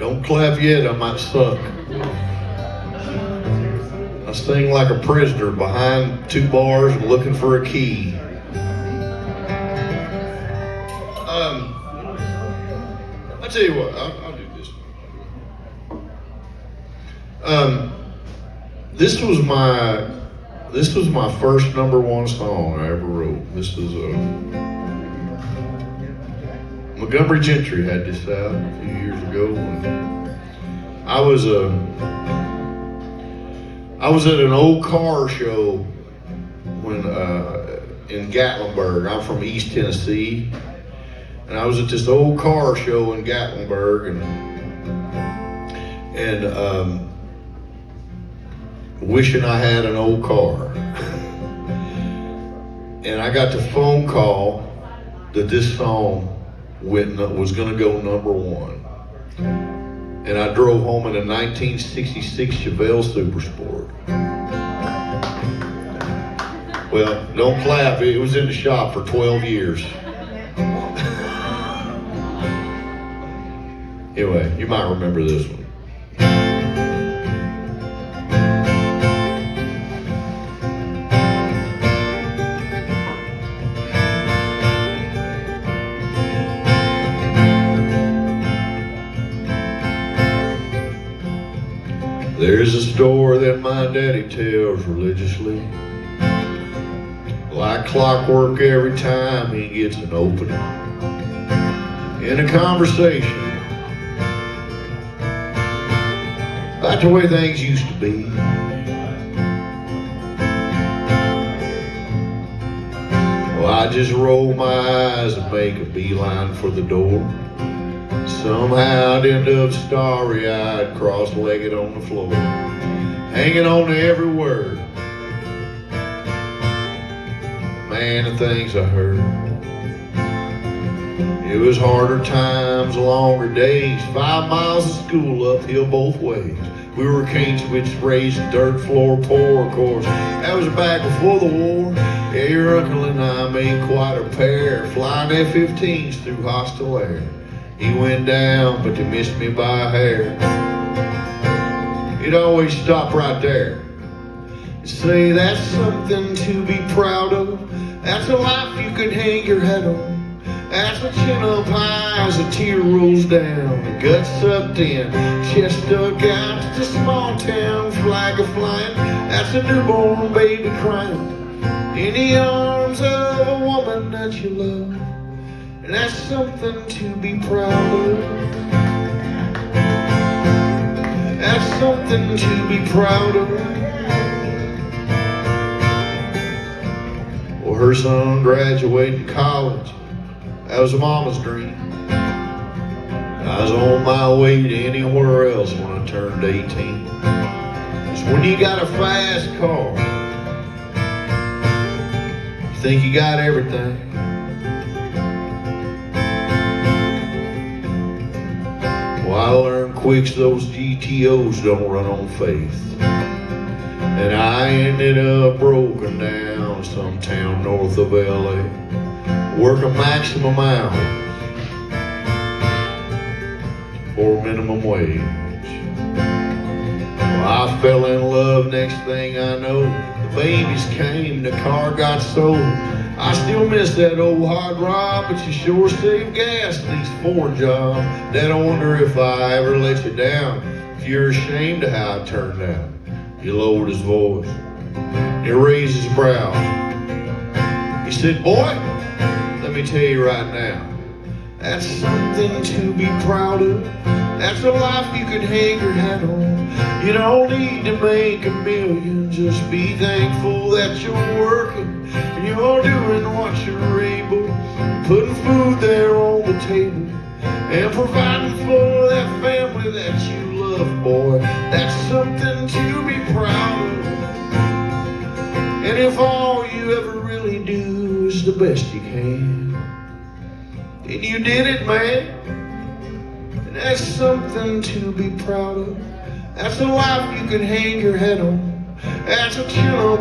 Don't clap yet, I might suck. I sing like a prisoner behind 2 bars and looking for a key. I'll tell you what, I'll do this one. This was my first #1 song I ever wrote. This was Montgomery Gentry had this out a few years ago. And I was at an old car show when in Gatlinburg. I'm from East Tennessee, and I was at this old car show in Gatlinburg, and wishing I had an old car. And I got the phone call that this song was going to go #1. And I drove home in a 1966 Chevelle Super Sport. Well, don't clap, it was in the shop for 12 years. Anyway, you might remember this one. There's a story that my daddy tells religiously, like clockwork every time he gets an opening in a conversation about the way things used to be. Well, I just roll my eyes and make a beeline for the door. Somehow I'd end up starry-eyed, cross-legged on the floor, hanging on to every word. Man, the things I heard. It was harder times, longer days, 5 miles of school uphill both ways. We were cane switch raised, dirt floor poor, of course. That was back before the war. Yeah, your uncle and I made quite a pair, flying F-15s through hostile air. He went down, but they missed me by a hair. He'd always stop right there and say, that's something to be proud of. That's a life you could hang your head on. That's a chin up high as a tear rolls down. The gut sucked in, chest dug out. It's a small town flag a flying. That's a newborn baby crying in the arms of a woman that you love. And that's something to be proud of. That's something to be proud of. Well, her son graduated college. That was mama's dream. I was on my way to anywhere else when I turned 18. It's when you got a fast car, you think you got everything. Well, I learned quick those GTOs don't run on faith. And I ended up broken down in some town north of LA, working maximum hours for minimum wage. Well, I fell in love, next thing I know, the babies came, the car got sold. I still miss that old hot rod, but you sure save gas these 4 jobs. Dad, I wonder if I ever let you down. If you're ashamed of how it turned out. He lowered his voice. He raised his brow. He said, boy, let me tell you right now, that's something to be proud of. That's a life you could hang your hat on. You don't need to make a million, just be thankful that you're working. And you're doing what you're able, putting food there on the table, and providing for that family that you love, boy. That's something to be proud of. And if all you ever really do is the best you can, then you did it, man. And that's something to be proud of. That's a life you can hang your head on. That's a chill